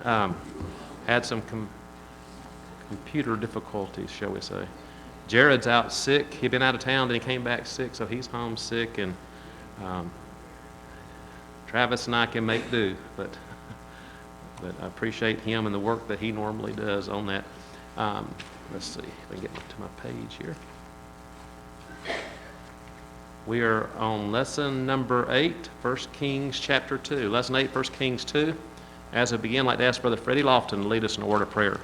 um, had some computer difficulties, shall we say. Jared's out sick. He'd been out of town, then he came back sick, so he's home sick, and um, Travis and I can make do, but I appreciate him and the work that he normally does on that. Let's see if I can get to my page here. We are on lesson number 8, 1 Kings chapter 2. Lesson 8, 1 Kings 2. As we begin, I'd like to ask Brother Freddie Lofton to lead us in a word of prayer.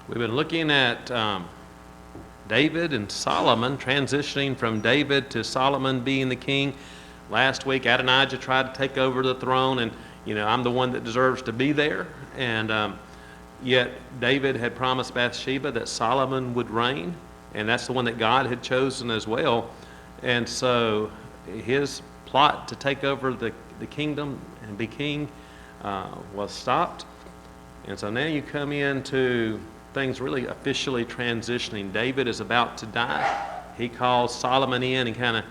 We've been looking at David and Solomon, transitioning from David to Solomon being the king. Last week, Adonijah tried to take over the throne, and I'm the one that deserves to be there. And yet David had promised Bathsheba that Solomon would reign, and that's the one that God had chosen as well. And so his plot to take over the kingdom and be king was stopped. And so now you come into things really officially transitioning. David is about to die. He calls Solomon in and kind of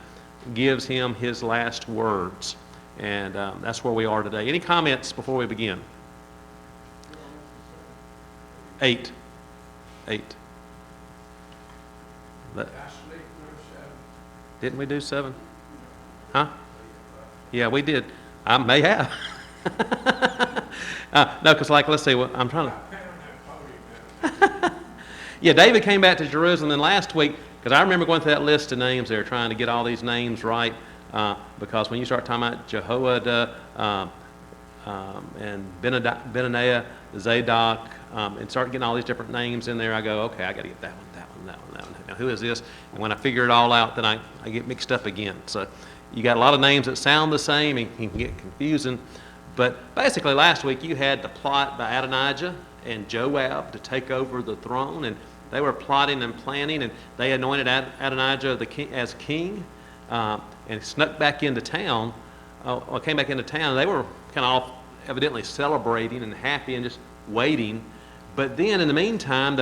gives him his last words. And that's where we are today. Any comments before we begin? 8. Didn't we do 7? Huh? Yeah, we did. I may have. No, because let's see, I'm trying to... Yeah, David came back to Jerusalem, and last week, because I remember going through that list of names there, trying to get all these names right, because when you start talking about Jehoiada and Benaniah, Zadok, and start getting all these different names in there, I go, okay, I got to get that one. Now, who is this? And when I figure it all out, then I get mixed up again. So you got a lot of names that sound the same and can get confusing. But basically, last week you had the plot by Adonijah and Joab to take over the throne, and they were plotting and planning, and they anointed Adonijah as king, and snuck back into town, came back into town, and they were kind of evidently celebrating and happy and just waiting. But then in the meantime,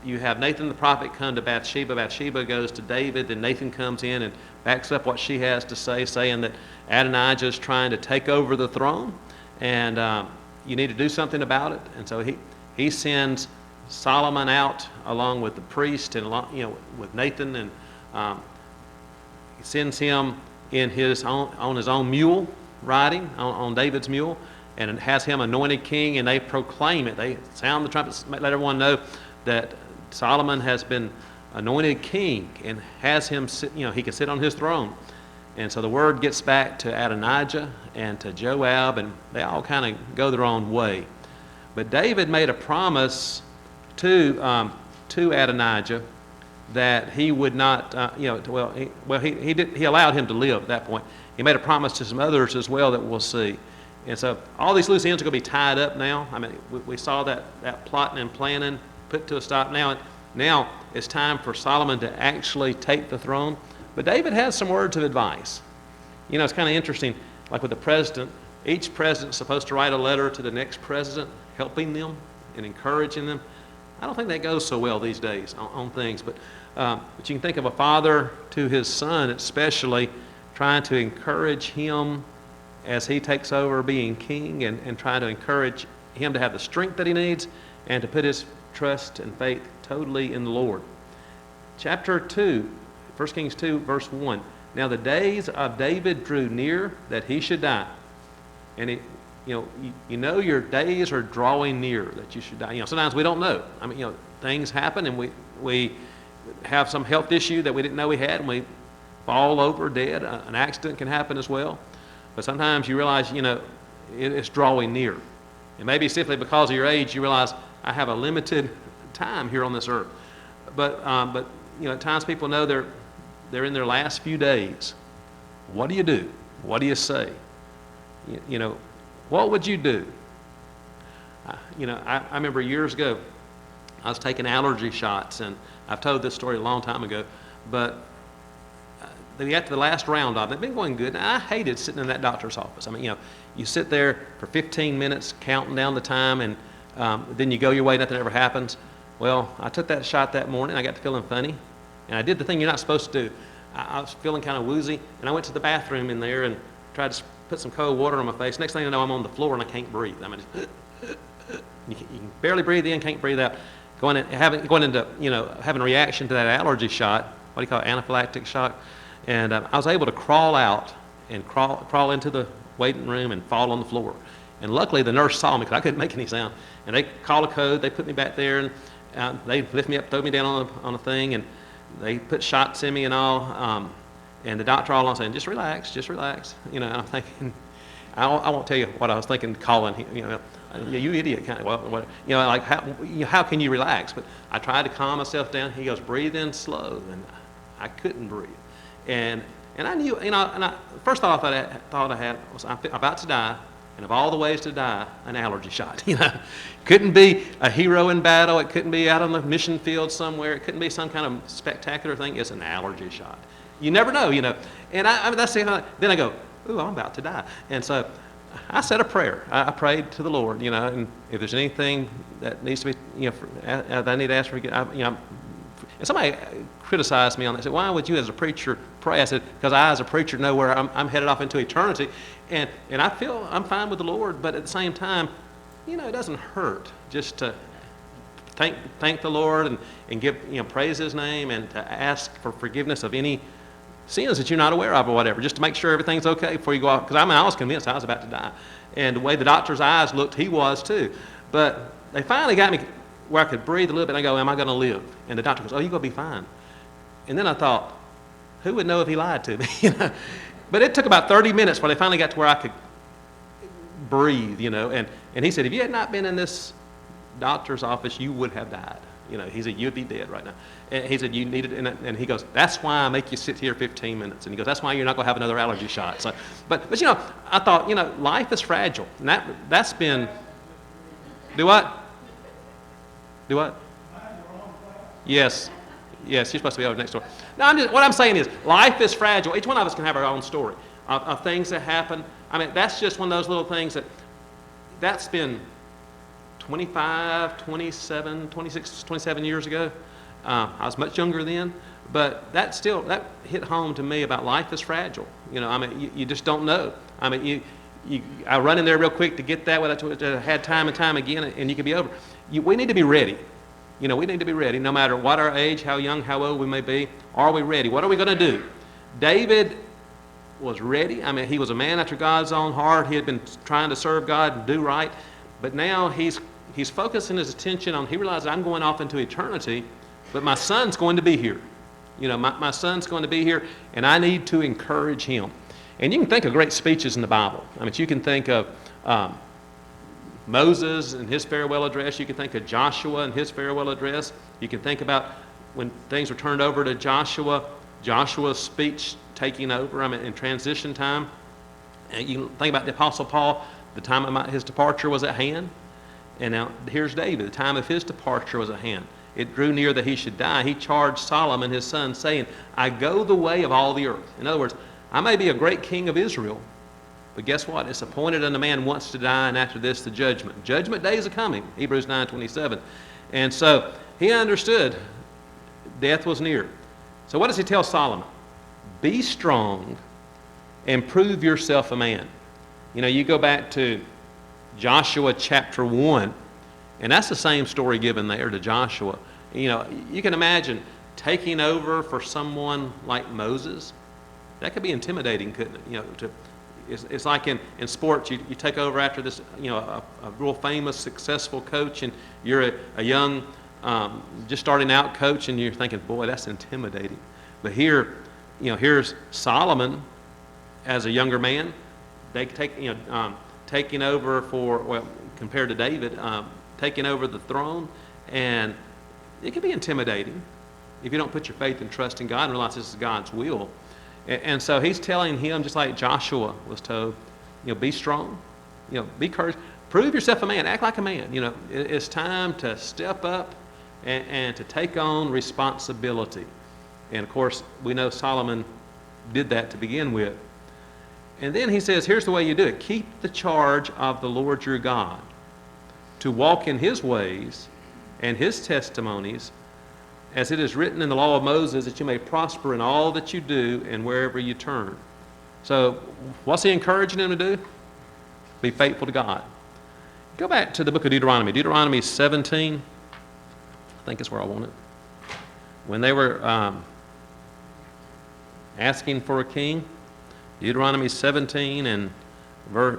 you have Nathan the prophet come to Bathsheba. Bathsheba goes to David, and Nathan comes in and backs up what she has to say, saying that Adonijah is trying to take over the throne, and you need to do something about it. And so he sends Solomon out along with the priest and with Nathan, and he sends him on his own mule, riding on David's mule, and has him anointed king. And they proclaim it. They sound the trumpets, let everyone know that Solomon has been anointed king and has him sit. He can sit on his throne. And so the word gets back to Adonijah and to Joab, and they all kind of go their own way. But David made a promise to Adonijah that he would not, he allowed him to live at that point. He made a promise to some others as well that we'll see. And so all these loose ends are going to be tied up now. I mean, we saw that plotting and planning put to a stop now. Now it's time for Solomon to actually take the throne. But David has some words of advice. It's kind of interesting, like with the president, each president's supposed to write a letter to the next president, helping them and encouraging them. I don't think that goes so well these days on things, but you can think of a father to his son, especially trying to encourage him as he takes over being king, and trying to encourage him to have the strength that he needs and to put his trust and faith totally in the Lord. Chapter 2, 1 Kings 2, verse 1. Now the days of David drew near that he should die. And your days are drawing near that you should die. Sometimes we don't know. I mean, things happen, and we have some health issue that we didn't know we had, and we fall over dead. An accident can happen as well. But sometimes you realize, it's drawing near. And maybe simply because of your age, you realize I have a limited time here on this earth. But at times people know they're in their last few days. what do you do? What do you say? You know, what would you do? I remember years ago, I was taking allergy shots, and I've told this story a long time ago, but they got to the last round of it. They've been going good, and I hated sitting in that doctor's office. I mean, you sit there for 15 minutes counting down the time, and then you go your way, nothing ever happens. Well, I took that shot that morning. I got to feeling funny, and I did the thing you're not supposed to do. I was feeling kind of woozy, and I went to the bathroom in there and tried to put some cold water on my face. Next thing I know, I'm on the floor, and I can't breathe. I mean, you can barely breathe in, can't breathe out. Going into having a reaction to that allergy shot, what do you call it, anaphylactic shock. And I was able to crawl out and crawl into the waiting room and fall on the floor. And luckily the nurse saw me because I couldn't make any sound. And they called a code, they put me back there, and they lift me up, throw me down on a thing, and they put shots in me and all. And the doctor all along saying, just relax. And I'm thinking, I won't tell you what I was thinking calling, you idiot, kind of, how can you relax? But I tried to calm myself down. He goes, breathe in slow, and I couldn't breathe. And I knew, first thought I had was I'm about to die, and of all the ways to die, an allergy shot. Couldn't be a hero in battle. It couldn't be out on the mission field somewhere. It couldn't be some kind of spectacular thing. It's an allergy shot. You never know, And that's then I go, ooh, I'm about to die. And so I said a prayer. I prayed to the Lord, and if there's anything that needs to be, that I need to ask for, and somebody criticized me on that. Said, why would you as a preacher pray? I said, because I as a preacher know where I'm headed off into eternity, and I feel I'm fine with the Lord, but at the same time, it doesn't hurt just to thank the Lord and give, praise His name, and to ask for forgiveness of any sins that you're not aware of or whatever, just to make sure everything's okay before you go off. Because I was convinced I was about to die. And the way the doctor's eyes looked, he was too. But they finally got me where I could breathe a little bit, and I go, am I going to live? And the doctor goes, oh, you're going to be fine. And then I thought, who would know if he lied to me? But it took about 30 minutes before they finally got to where I could breathe, and he said, if you had not been in this doctor's office, you would have died. He said, you'd be dead right now. And he said, you needed, and he goes, that's why I make you sit here 15 minutes. And he goes, that's why you're not going to have another allergy shot. So, but I thought, life is fragile. And that's been, do what? Do what? Yes, you're supposed to be over next door. No, what I'm saying is, life is fragile. Each one of us can have our own story of things that happen. I mean, that's just one of those little things that's been 25, 27, 26, 27 years ago. I was much younger then, but that hit home to me about life is fragile. You just don't know. I mean, I run in there real quick to get that, what I had time and time again, and you can be over. We need to be ready. We need to be ready, no matter what our age, how young, how old we may be. Are we ready? What are we going to do? David was ready. I mean, he was a man after God's own heart. He had been trying to serve God and do right, but now he's focusing his attention on, he realizes I'm going off into eternity, but my son's going to be here. My son's going to be here, and I need to encourage him. And you can think of great speeches in the Bible. I mean, you can think of Moses and his farewell address. You can think of Joshua and his farewell address. You can think about when things were turned over to Joshua's speech taking over, in transition time. And you can think about the Apostle Paul, the time of his departure was at hand. And now here's David, the time of his departure was at hand. It drew near that he should die. He charged Solomon, his son, saying, I go the way of all the earth. In other words, I may be a great king of Israel, but guess what? It's appointed unto man once to die, and after this the judgment. Judgment days are coming, Hebrews 9:27. And so he understood death was near. So what does he tell Solomon? Be strong and prove yourself a man. You go back to Joshua chapter 1, and that's the same story given there to Joshua. You can imagine taking over for someone like Moses. That could be intimidating, couldn't it? It's like in sports, you take over after this, a real famous, successful coach, and you're a young, just starting out coach, and you're thinking, boy, that's intimidating. But here's Solomon as a younger man. They taking over compared to David, taking over the throne, and it can be intimidating if you don't put your faith and trust in God and realize this is God's will. And so he's telling him, just like Joshua was told, be strong, be courageous, prove yourself a man, act like a man. It's time to step up and to take on responsibility. And of course, we know Solomon did that to begin with. And then he says, here's the way you do it. Keep the charge of the Lord your God, to walk in his ways and his testimonies, as it is written in the law of Moses, that you may prosper in all that you do and wherever you turn. So what's he encouraging them to do? Be faithful to God. Go back to the book of Deuteronomy. Deuteronomy 17, I think is where I want it. When they were asking for a king, Deuteronomy 17 and we're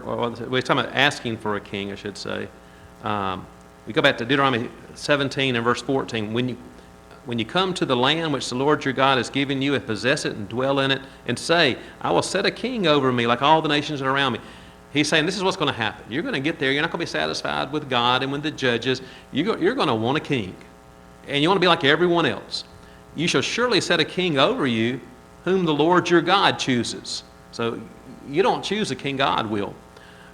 talking about asking for a king, I should say. We go back to Deuteronomy 17 and verse 14. When you come to the land which the Lord your God has given you, and possess it and dwell in it, and say, I will set a king over me like all the nations that are around me. He's saying this is what's going to happen. You're going to get there. You're not going to be satisfied with God and with the judges. You're going to want a king. And you want to be like everyone else. You shall surely set a king over you whom the Lord your God chooses. So you don't choose a king, God will.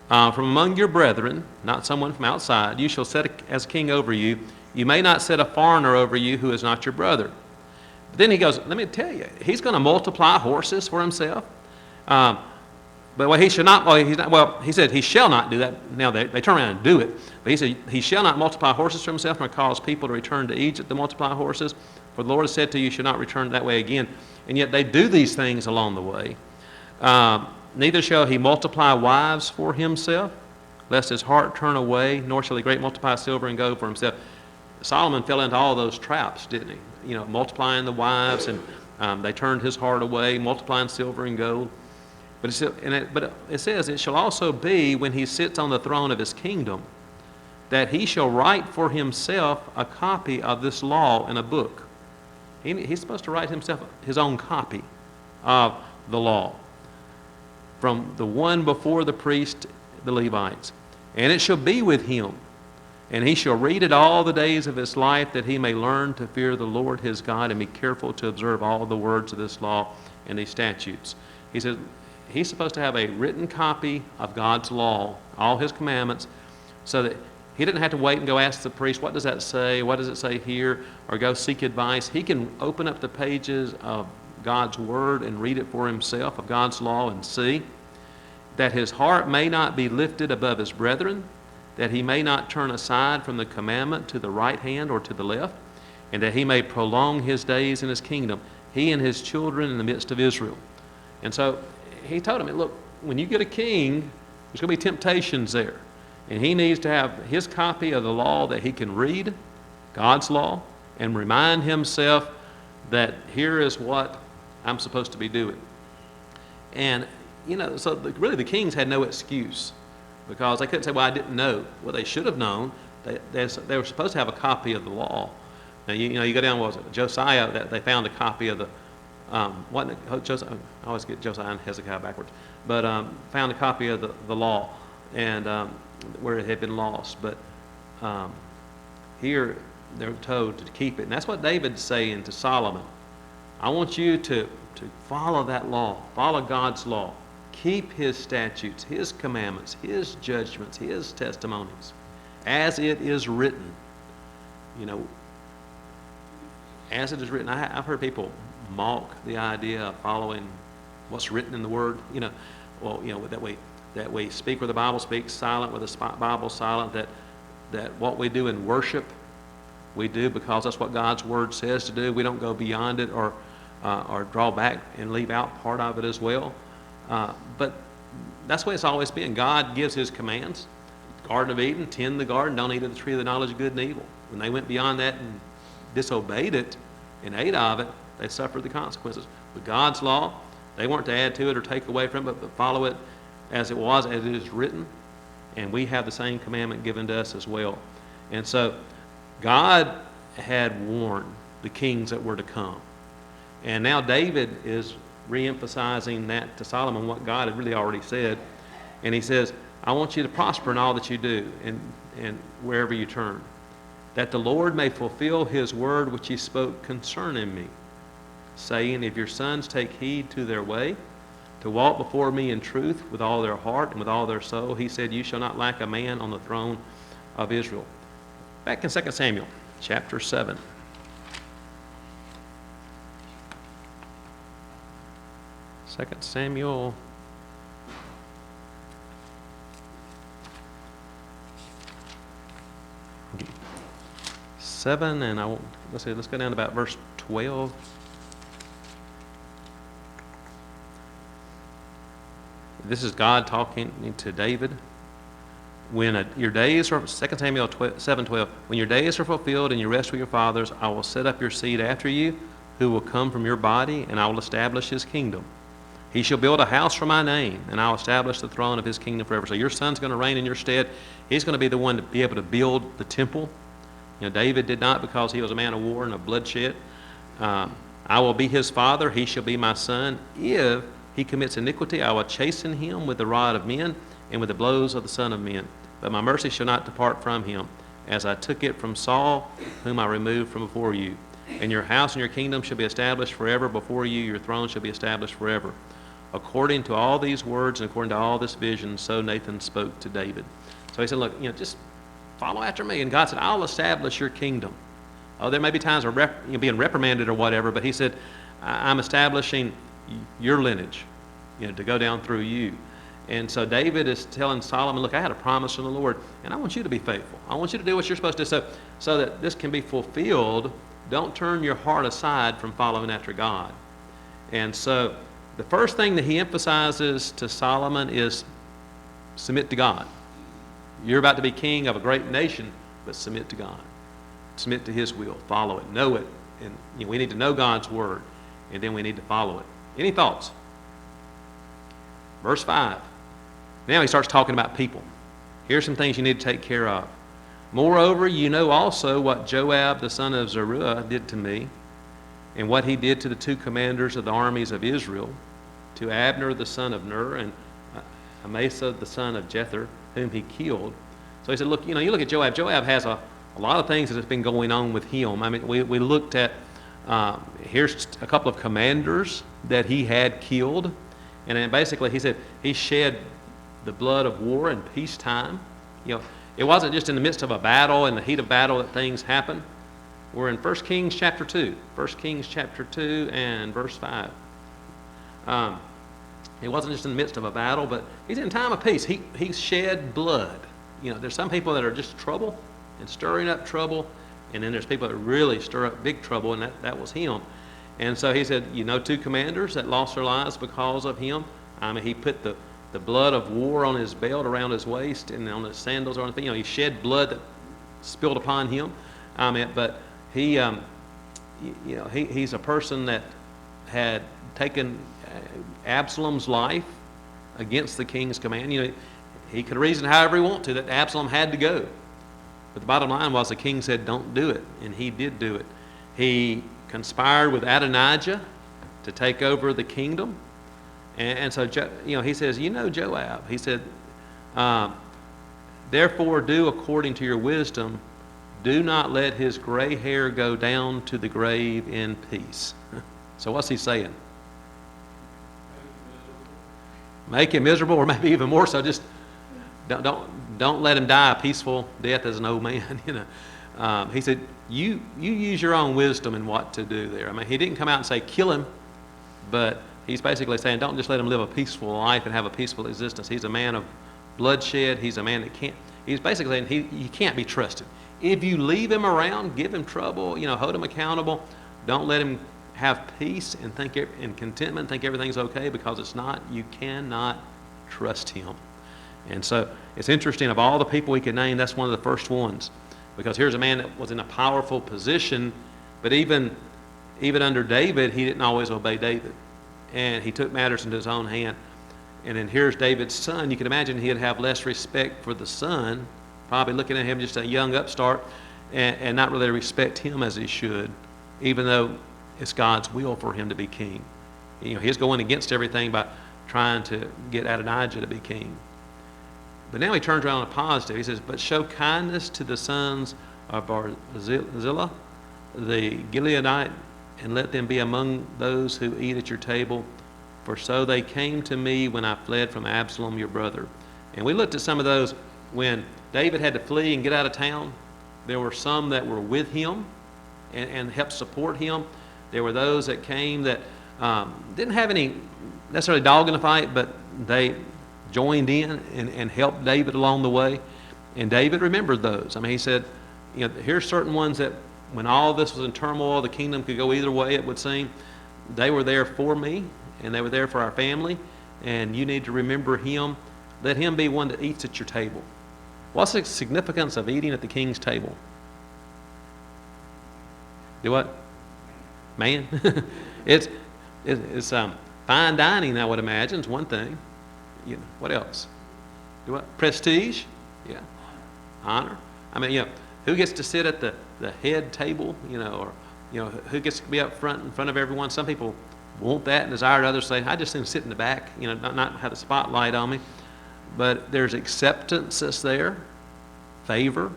From among your brethren, not someone from outside, you shall set as king over you. You may not set a foreigner over you who is not your brother. But then he goes, let me tell you, he's going to multiply horses for himself. But he should not, he said he shall not do that. Now they turn around and do it. But he said he shall not multiply horses for himself, nor cause people to return to Egypt to multiply horses. For the Lord has said to you, you should not return that way again. And yet they do these things along the way. Neither shall he multiply wives for himself, lest his heart turn away, nor shall he greatly multiply silver and gold for himself. Solomon fell into all those traps, didn't he? Multiplying the wives, and they turned his heart away, multiplying silver and gold. But it says, it shall also be when he sits on the throne of his kingdom, that he shall write for himself a copy of this law in a book. He's supposed to write himself his own copy of the law, from the one before the priest, the Levites. And it shall be with him, and he shall read it all the days of his life, that he may learn to fear the Lord his God and be careful to observe all the words of this law and these statutes. He says he's supposed to have a written copy of God's law, all his commandments, so that he didn't have to wait and go ask the priest, what does that say? What does it say here? Or go seek advice. He can open up the pages of God's word and read it for himself, of God's law, and see that his heart may not be lifted above his brethren, that he may not turn aside from the commandment to the right hand or to the left, and that he may prolong his days in his kingdom, he and his children in the midst of Israel. And so he told him, look, when you get a king, there's going to be temptations there. And he needs to have his copy of the law that he can read, God's law, and remind himself that here is what I'm supposed to be doing. And, so really the kings had no excuse, because they couldn't say, well, I didn't know. Well, they should have known. They were supposed to have a copy of the law. Now, you go down, what was it, Josiah, that they found a copy of the, wasn't it Josiah? I always get Josiah and Hezekiah backwards. But found a copy of the law, and where it had been lost. But here they're told to keep it. And that's what David's saying to Solomon. I want you to follow that law, follow God's law. Keep his statutes, his commandments, his judgments, his testimonies, as it is written. As it is written. I've heard people mock the idea of following what's written in the Word. That we speak where the Bible speaks, silent where the Bible is silent, that what we do in worship, we do because that's what God's Word says to do. We don't go beyond it or draw back and leave out part of it as well. But that's the way it's always been. God gives his commands. Garden of Eden, tend the garden, don't eat of the tree of the knowledge of good and evil. When they went beyond that and disobeyed it and ate of it, they suffered the consequences. With God's law, they weren't to add to it or take away from it, but follow it as it was, as it is written. And we have the same commandment given to us as well. And so God had warned the kings that were to come. And now David is re-emphasizing that to Solomon, what God had really already said. And he says, I want you to prosper in all that you do and wherever you turn, that the Lord may fulfill his word which he spoke concerning me. saying, if your sons take heed to their way, to walk before me in truth with all their heart and with all their soul, he said, you shall not lack a man on the throne of Israel. Back in 2 Samuel chapter 7. 2 Samuel 7, and let's go down to about verse 12. This is God talking to David. When your days are, 2 Samuel 7:12, when your days are fulfilled and you rest with your fathers, I will set up your seed after you, who will come from your body, and I will establish his kingdom. He shall build a house for my name, and I'll establish the throne of his kingdom forever. So your son's going to reign in your stead. He's going to be the one to be able to build the temple. You know, David did not, because he was a man of war and of bloodshed. I will be his father, he shall be my son. If he commits iniquity, I will chasten him with the rod of men and with the blows of the son of men. But my mercy shall not depart from him, as I took it from Saul, whom I removed from before you. And your house and your kingdom shall be established forever before you. Your throne shall be established forever. According to all these words and according to all this vision, so Nathan spoke to David. So he said, look, just follow after me. And God said, I'll establish your kingdom. Oh, there may be times where you're being reprimanded or whatever, but he said, I'm establishing your lineage, to go down through you. And so David is telling Solomon, look, I had a promise from the Lord, and I want you to be faithful. I want you to do what you're supposed to do. So that this can be fulfilled, don't turn your heart aside from following after God. And so the first thing that he emphasizes to Solomon is submit to God. You're about to be king of a great nation, but submit to God. Submit to his will. Follow it. Know it. And we need to know God's word, and then we need to follow it. Any thoughts? Verse 5. Now he starts talking about people. Here's some things you need to take care of. Moreover, you know also what Joab the son of Zeruiah did to me, and what he did to the two commanders of the armies of Israel, to Abner the son of Ner, and Amasa the son of Jether, whom he killed. So he said, look, you look at Joab. Joab has a lot of things that has been going on with him. I mean, we looked at, here's a couple of commanders that he had killed. And then basically he said he shed the blood of war in peacetime. It wasn't just in the midst of a battle, in the heat of battle, that things happen. We're in 1 Kings chapter 2. 1 Kings chapter 2 and verse 5. It wasn't just in the midst of a battle, but he's in time of peace. He shed blood. There's some people that are just trouble and stirring up trouble, and then there's people that really stir up big trouble, and that was him. And so he said, two commanders that lost their lives because of him. He put the blood of war on his belt around his waist and on his sandals or on his feet. He shed blood that spilled upon him. But he's a person that had taken Absalom's life against the king's command. He could reason however he wanted to that Absalom had to go. But the bottom line was the king said, don't do it. And he did do it. He conspired with Adonijah to take over the kingdom. And so, he says, Joab. He said, therefore do according to your wisdom. Do not let his gray hair go down to the grave in peace. So what's he saying? Make him miserable, or maybe even more so, just don't let him die a peaceful death as an old man. He said, you use your own wisdom in what to do there. He didn't come out and say kill him, but he's basically saying don't just let him live a peaceful life and have a peaceful existence. He's a man of bloodshed. He's a man that can't. He's basically saying he can't be trusted. If you leave him around, give him trouble, hold him accountable. Don't let him have peace and contentment, think everything's okay, because it's not. You cannot trust him. And so it's interesting, of all the people we could name, that's one of the first ones. Because here's a man that was in a powerful position, but even under David, he didn't always obey David. And he took matters into his own hand. And then here's David's son. You can imagine he'd have less respect for the son, probably looking at him just a young upstart, and not really respect him as he should, even though it's God's will for him to be king. He's going against everything by trying to get Adonijah to be king. But now he turns around on a positive. He says, but show kindness to the sons of Barzillai, the Gileadite, and let them be among those who eat at your table. For so they came to me when I fled from Absalom your brother. And we looked at some of those when David had to flee and get out of town. There were some that were with him and helped support him. There were those that came that didn't have any necessarily dog in the fight, but they joined in and helped David along the way. And David remembered those. I mean, he said, here's certain ones that when all this was in turmoil, the kingdom could go either way, it would seem. They were there for me, and they were there for our family, and you need to remember him. Let him be one that eats at your table. What's the significance of eating at the king's table? Do what? Man. It's fine dining, I would imagine, is one thing. What else? Do what? Prestige? Yeah. Honor. I mean, who gets to sit at the head table, or who gets to be up front in front of everyone? Some people want that and desire it. Others say, I just want to sit in the back, not have the spotlight on me. But there's acceptance that's there, favor.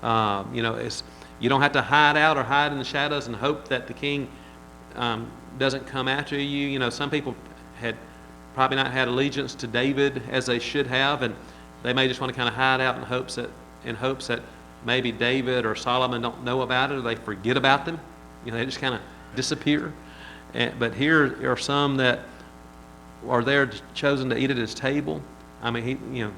You don't have to hide out or hide in the shadows and hope that the king doesn't come after you. Some people had probably not had allegiance to David as they should have, and they may just want to kind of hide out in hopes that maybe David or Solomon don't know about it, or they forget about them. They just kind of disappear. But here are some that are there chosen to eat at his table. I mean,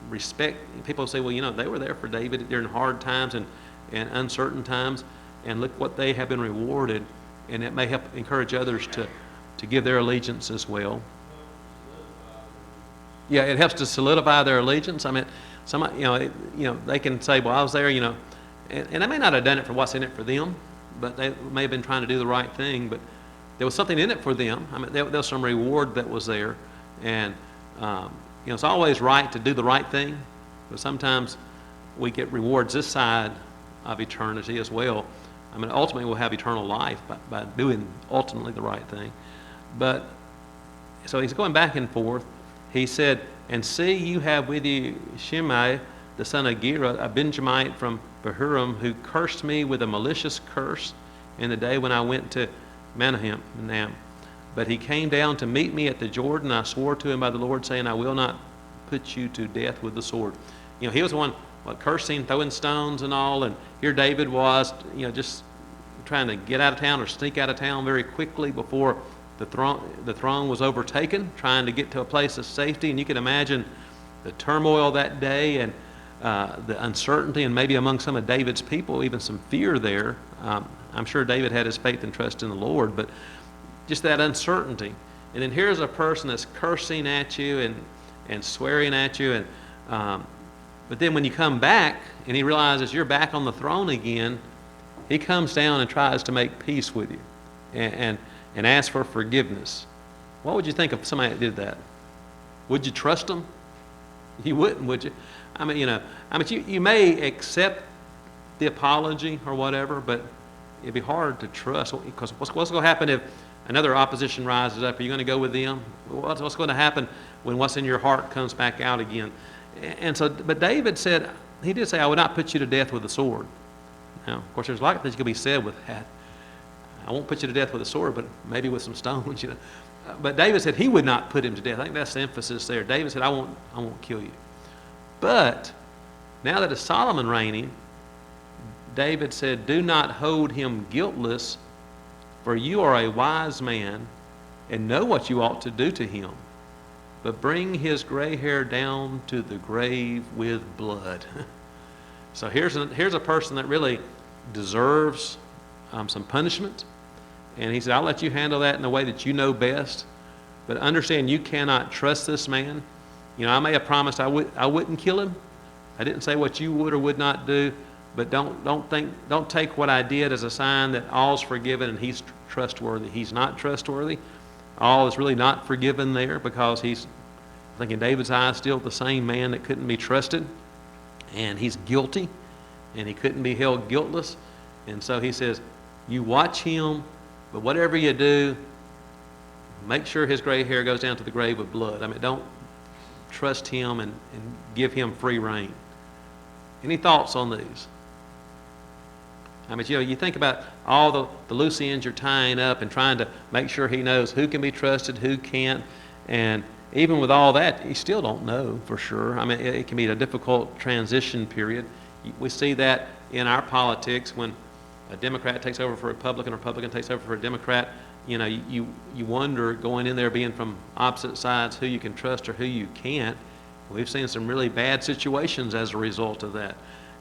respect. People say, well, they were there for David during hard times and uncertain times, and look what they have been rewarded, and it may help encourage others to give their allegiance as well. Yeah, it helps to solidify their allegiance. I mean, they can say, well, I was there, and they may not have done it for what's in it for them, but they may have been trying to do the right thing, but there was something in it for them. I mean, there was some reward that was there, and it's always right to do the right thing, but sometimes we get rewards this side of eternity as well. I mean, ultimately we'll have eternal life by doing ultimately the right thing. But so he's going back and forth. He said, and see, you have with you Shimei, the son of Gera, a Benjamite from Bahurim, who cursed me with a malicious curse in the day when I went to Mahanaim. But he came down to meet me at the Jordan. I swore to him by the Lord, saying, I will not put you to death with the sword. He was the one cursing, throwing stones and all, and here David was, just trying to get out of town or sneak out of town very quickly before the throng was overtaken, trying to get to a place of safety. And you can imagine the turmoil that day and the uncertainty, and maybe among some of David's people, even some fear there. I'm sure David had his faith and trust in the Lord, but just that uncertainty. And then here's a person that's cursing at you and swearing at you, and but then when you come back and he realizes you're back on the throne again, he comes down and tries to make peace with you and ask for forgiveness. What would you think of somebody that did that? Would you trust them? You wouldn't, would you? I mean, you may accept the apology or whatever, but it'd be hard to trust, because what's going to happen if another opposition rises up? Are you going to go with them? What's going to happen when what's in your heart comes back out again? And so, but David said, he did say, I would not put you to death with a sword. Now, of course, there's a lot of things could be said with that. I won't put you to death with a sword, but maybe with some stones, But David said he would not put him to death. I think that's the emphasis there. David said, I won't kill you. But now that it's Solomon reigning, David said, do not hold him guiltless, for you are a wise man and know what you ought to do to him. But bring his gray hair down to the grave with blood. So here's a person that really deserves some punishment. And he said, I'll let you handle that in the way that you know best. But understand, you cannot trust this man. I may have promised I wouldn't kill him. I didn't say what you would or would not do. But don't take what I did as a sign that all's forgiven and he's trustworthy. He's not trustworthy. All is really not forgiven there, because he's, I think in David's eyes, still the same man that couldn't be trusted. And he's guilty, and he couldn't be held guiltless. And so he says, you watch him, but whatever you do, make sure his gray hair goes down to the grave with blood. I mean, don't trust him and give him free rein. Any thoughts on these? I mean, you think about all the loose ends you're tying up and trying to make sure he knows who can be trusted, who can't. And even with all that, you still don't know for sure. I mean, it can be a difficult transition period. We see that in our politics when a Democrat takes over for a Republican takes over for a Democrat. You wonder, going in there being from opposite sides, who you can trust or who you can't. We've seen some really bad situations as a result of that.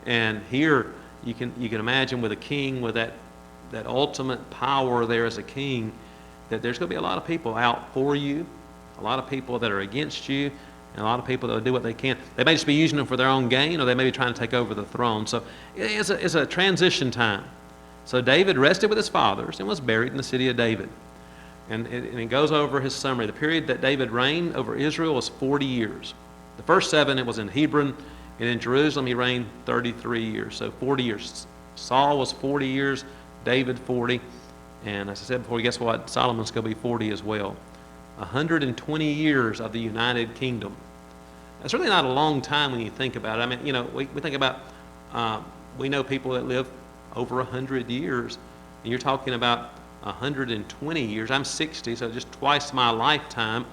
And here, you can imagine with a king with that ultimate power there as a king, that there's going to be a lot of people out for you, a lot of people that are against you, and a lot of people that will do what they can. They may just be using them for their own gain, or they may be trying to take over the throne. So it's a transition time. So David rested with his fathers and was buried in the city of David. And it goes over his summary. The period that David reigned over Israel was 40 years. The first 7, it was in Hebron. And in Jerusalem, he reigned 33 years, so 40 years. Saul was 40 years, David 40, and as I said before, guess what? Solomon's going to be 40 as well. 120 years of the United Kingdom. That's really not a long time when you think about it. I mean, we think about, we know people that live over 100 years, and you're talking about 120 years. I'm 60, so just twice my lifetime.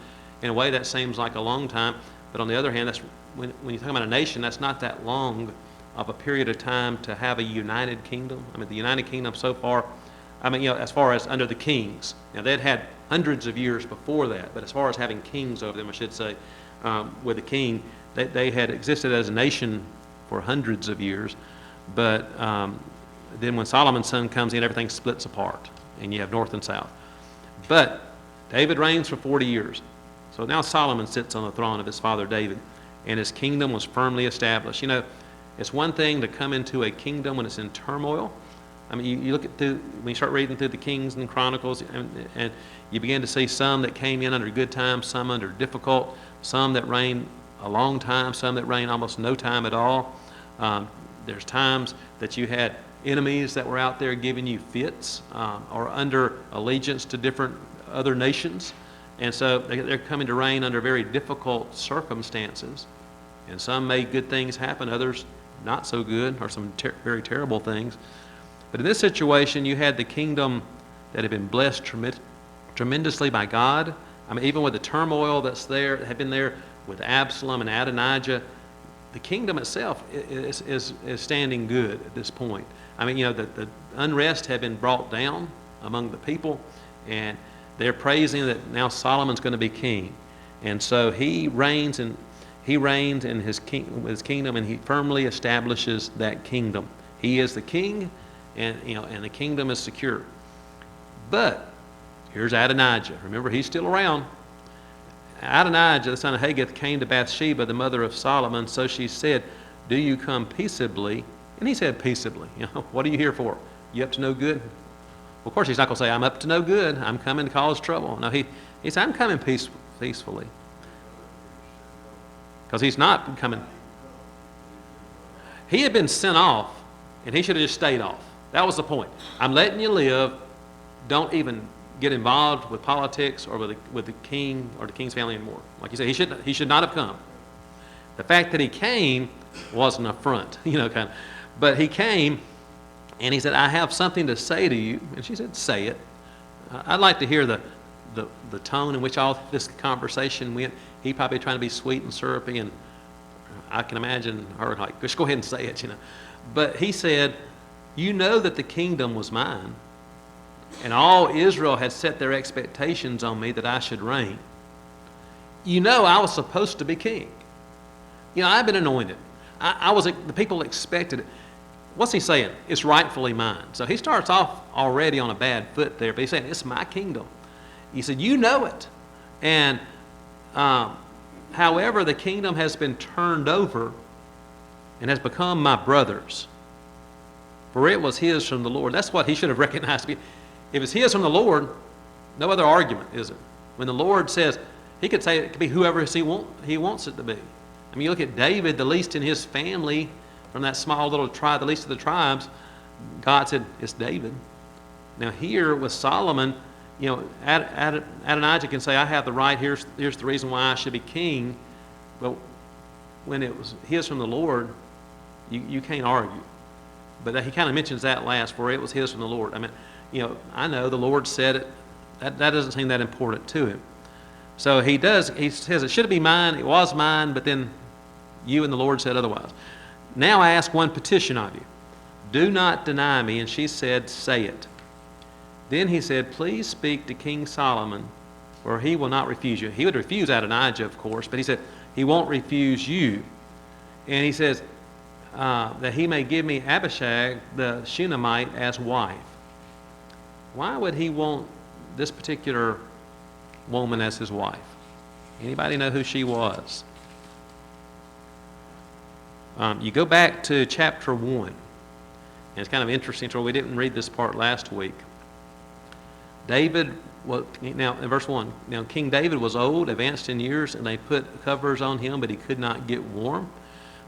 In a way, that seems like a long time, but on the other hand, that's when you talk about a nation, that's not that long of a period of time to have a united kingdom. I mean, the United Kingdom so far, as far as under the kings. Now, they'd had hundreds of years before that, but as far as having kings over them, I should say, with a king, they had existed as a nation for hundreds of years. But then when Solomon's son comes in, everything splits apart, and you have north and south. But David reigns for 40 years. So now Solomon sits on the throne of his father David, and his kingdom was firmly established. It's one thing to come into a kingdom when it's in turmoil. I mean, you look at when you start reading through the Kings and Chronicles, and you begin to see some that came in under good times, some under difficult, some that reigned a long time, some that reigned almost no time at all. There's times that you had enemies that were out there giving you fits, or under allegiance to different other nations. And so they're coming to reign under very difficult circumstances. And some made good things happen, others not so good, or some very terrible things. But in this situation, you had the kingdom that had been blessed tremendously by God. I mean, even with the turmoil that's there, had been there with Absalom and Adonijah, the kingdom itself is standing good at this point. I mean, the unrest had been brought down among the people, and they're praising that now Solomon's going to be king. And so he reigns in his kingdom, and he firmly establishes that kingdom. He is the king, and the kingdom is secure. But here's Adonijah. Remember, he's still around. Adonijah, the son of Haggith, came to Bathsheba, the mother of Solomon. So she said, "Do you come peaceably?" And he said, "Peaceably." What are you here for? You up to no good? Well, of course, he's not going to say, "I'm up to no good. I'm coming to cause trouble." No, he said, "I'm coming peacefully." Because he's not coming. He had been sent off, and he should have just stayed off. That was the point. I'm letting you live. Don't even get involved with politics or with the king or the king's family anymore. Like you said, he should not have come. The fact that he came was an affront, kind of. But he came, and he said, "I have something to say to you." And she said, "Say it." I'd like to hear the tone in which all this conversation went. He probably trying to be sweet and syrupy, and I can imagine her like, "Just go ahead and say it," But he said, "You know that the kingdom was mine, and all Israel had set their expectations on me that I should reign. You know I was supposed to be king. I've been anointed. The people expected it." What's he saying? It's rightfully mine. So he starts off already on a bad foot there, but he's saying, it's my kingdom. He said, you know it. And however, the kingdom has been turned over and has become my brother's. For it was his from the Lord. That's what he should have recognized. If it's his from the Lord, no other argument, is it? When the Lord says, he could say it could be whoever he wants it to be. I mean, you look at David, the least in his family, from that small little tribe, the least of the tribes, God said, it's David. Now here with Solomon, Adonijah can say, I have the right, here's the reason why I should be king. But when it was his from the Lord, you can't argue. But he kind of mentions that last, for it was his from the Lord. I mean, I know the Lord said it. That doesn't seem that important to him. So he says, it should be mine, it was mine, but then you and the Lord said otherwise. Now I ask one petition of you. Do not deny me. And she said, say it. Then he said, please speak to King Solomon, for he will not refuse you. He would refuse Adonijah, of course, but he said, he won't refuse you. And he says, that he may give me Abishag the Shunammite as wife. Why would he want this particular woman as his wife? Anybody know who she was? You go back to chapter 1. And it's kind of interesting, so we didn't read this part last week. David, now in verse 1, now King David was old, advanced in years, and they put covers on him, but he could not get warm.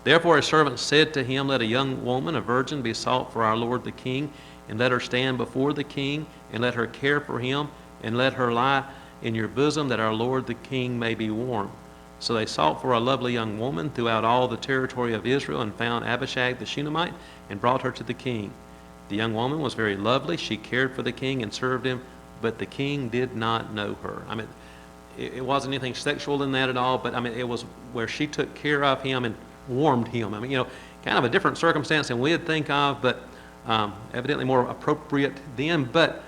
Therefore his servant said to him, let a young woman, a virgin, be sought for our lord the king, and let her stand before the king, and let her care for him, and let her lie in your bosom, that our lord the king may be warm. So they sought for a lovely young woman throughout all the territory of Israel, and found Abishag the Shunammite, and brought her to the king. The young woman was very lovely. She cared for the king and served him, but the king did not know her. I mean, it wasn't anything sexual in that at all, but I mean, it was where she took care of him and warmed him. I mean, kind of a different circumstance than we'd think of, but evidently more appropriate then. But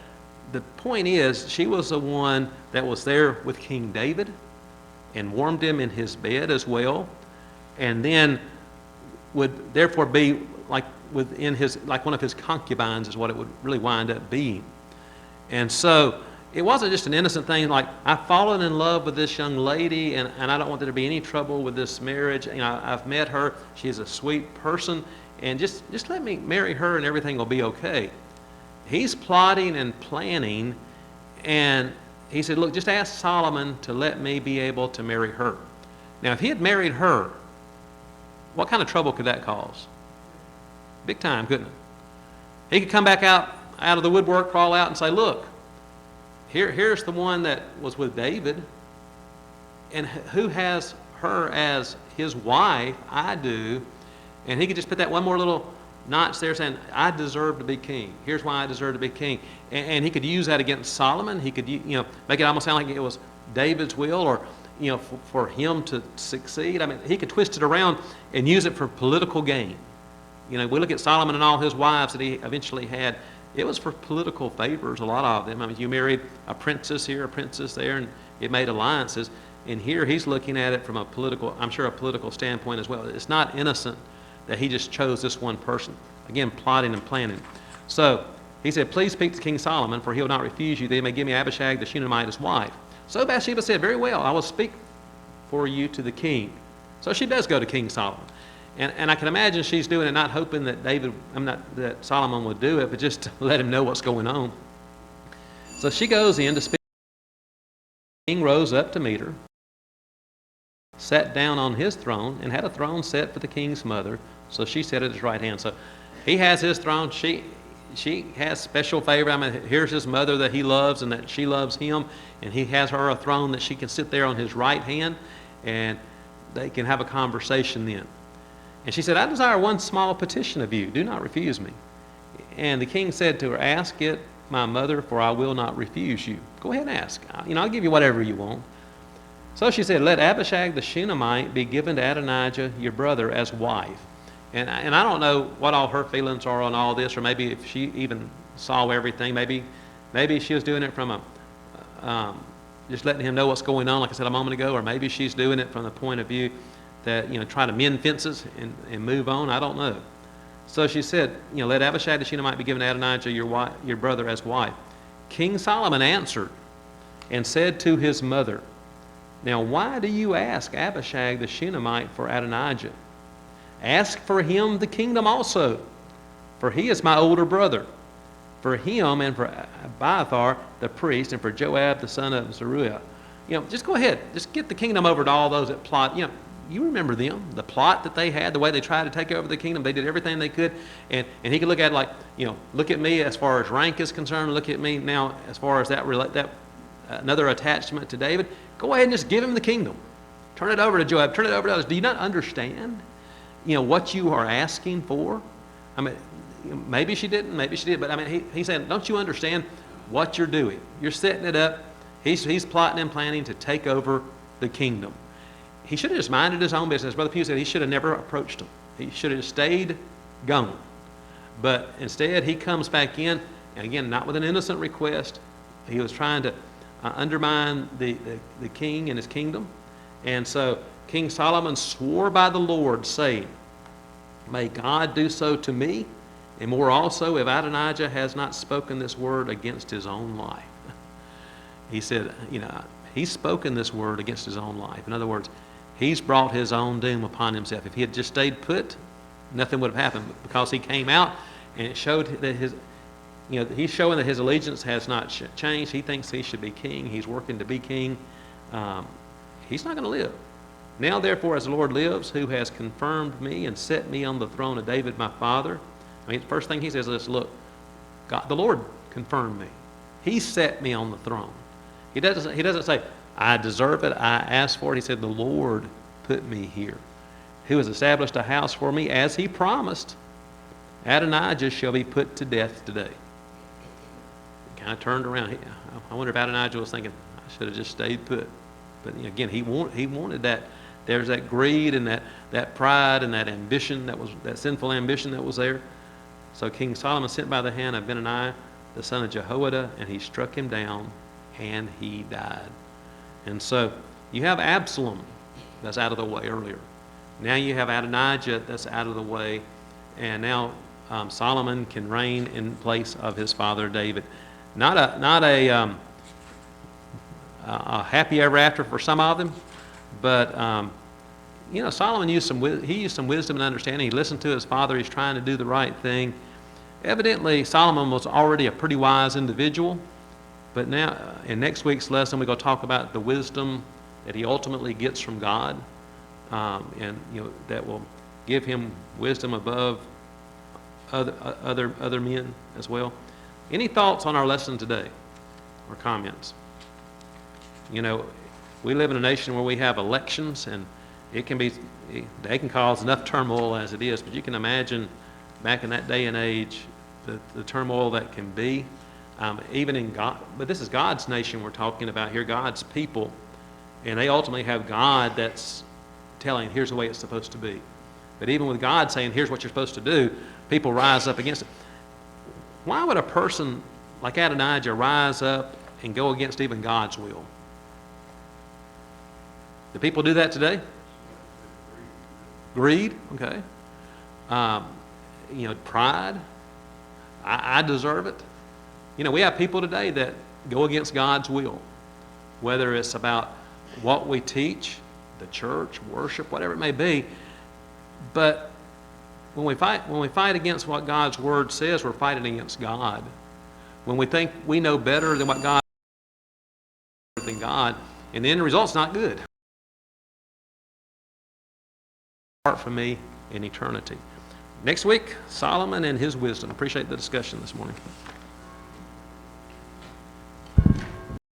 the point is, she was the one that was there with King David and warmed him in his bed as well, and then would therefore be like one of his concubines is what it would really wind up being. And so it wasn't just an innocent thing like, I've fallen in love with this young lady and I don't want there to be any trouble with this marriage. I've met her. She's a sweet person, and just let me marry her and everything will be okay. He's plotting and planning, and he said, look, just ask Solomon to let me be able to marry her. Now, if he had married her, what kind of trouble could that cause? Big time, couldn't it? He could come back out of the woodwork, crawl out and say, look, here's the one that was with David, and who has her as his wife? I do. And he could just put that one more little notch there saying, I deserve to be king. Here's why I deserve to be king. And he could use that against Solomon. He could make it almost sound like it was David's will, or for him to succeed. I mean, he could twist it around and use it for political gain. We look at Solomon and all his wives that he eventually had. It was for political favors, a lot of them. I mean, you married a princess here, a princess there, and it made alliances. And here he's looking at it from a political standpoint as well. It's not innocent that he just chose this one person. Again, plotting and planning. So he said, please speak to King Solomon, for he will not refuse you. They may give me Abishag the Shunammite as wife. So Bathsheba said, very well, I will speak for you to the king. So she does go to King Solomon. And I can imagine she's doing it not hoping that that Solomon would do it, but just to let him know what's going on. So she goes in to speak. The king rose up to meet her, sat down on his throne, and had a throne set for the king's mother. So she sat at his right hand. So he has his throne. She has special favor. I mean, here's his mother that he loves and that she loves him, and he has her a throne that she can sit there on his right hand, and they can have a conversation then. And she said, I desire one small petition of you. Do not refuse me. And the king said to her, ask it, my mother, for I will not refuse you. Go ahead and ask. I'll give you whatever you want. So she said, let Abishag the Shunammite be given to Adonijah, your brother, as wife. And I don't know what all her feelings are on all this, or maybe if she even saw everything. Maybe she was doing it from just letting him know what's going on, like I said a moment ago, or maybe she's doing it from the point of view that, try to mend fences and move on. I don't know. So she said, let Abishag the Shunammite be given to Adonijah, your brother, as wife. King Solomon answered and said to his mother, now why do you ask Abishag the Shunammite for Adonijah? Ask for him the kingdom also, for he is my older brother. For him and for Abiathar the priest, and for Joab the son of Zeruiah. Just go ahead. Just get the kingdom over to all those that plot. You remember them, the plot that they had, the way they tried to take over the kingdom. They did everything they could. And he could look at it like, look at me as far as rank is concerned. Look at me now as far as that another attachment to David. Go ahead and just give him the kingdom. Turn it over to Joab. Turn it over to others. Do you not understand, what you are asking for? I mean, maybe she didn't, maybe she did, but I mean, he said, don't you understand what you're doing? You're setting it up. He's plotting and planning to take over the kingdom. He should have just minded his own business. Brother Pugh said he should have never approached him. He should have stayed gone. But instead, he comes back in, and again, not with an innocent request. He was trying to undermine the king and his kingdom. And so King Solomon swore by the Lord, saying, may God do so to me, and more also, if Adonijah has not spoken this word against his own life. He said, he's spoken this word against his own life. In other words, he's brought his own doom upon himself. If he had just stayed put, nothing would have happened. But because he came out and it showed that he's showing that his allegiance has not changed. He thinks he should be king. He's working to be king. He's not going to live. Now, therefore, as the Lord lives, who has confirmed me and set me on the throne of David my father. I mean, the first thing he says is, look, God, the Lord confirmed me. He set me on the throne. He doesn't say, I deserve it, I asked for it. He said, the Lord put me here, who has established a house for me, as he promised. Adonijah shall be put to death today. He kind of turned around. I wonder if Adonijah was thinking, I should have just stayed put. But again, he wanted that. There's that greed and that pride and that ambition, that sinful ambition that was there. So King Solomon sent by the hand of Benaiah, the son of Jehoiada, and he struck him down, and he died. And so you have Absalom that's out of the way earlier. Now you have Adonijah that's out of the way, and now Solomon can reign in place of his father David. Not a happy ever after for some of them, but Solomon used some wisdom and understanding. He listened to his father. He's trying to do the right thing. Evidently, Solomon was already a pretty wise individual. But now, in next week's lesson, we're going to talk about the wisdom that he ultimately gets from God, and that will give him wisdom above other men as well. Any thoughts on our lesson today, or comments? We live in a nation where we have elections, and they can cause enough turmoil as it is. But you can imagine back in that day and age the turmoil that can be. Even in God, but this is God's nation we're talking about here, God's people, and they ultimately have God that's telling, here's the way it's supposed to be. But even with God saying, here's what you're supposed to do, people rise up against it. Why would a person like Adonijah rise up and go against even God's will? Do people do that today? Greed, okay. Pride. I deserve it. We have people today that go against God's will, whether it's about what we teach, the church, worship, whatever it may be. But when we fight against what God's word says, we're fighting against God. When we think we know better than what God, and the end result's not good. Apart from me in eternity. Next week, Solomon and his wisdom. Appreciate the discussion this morning.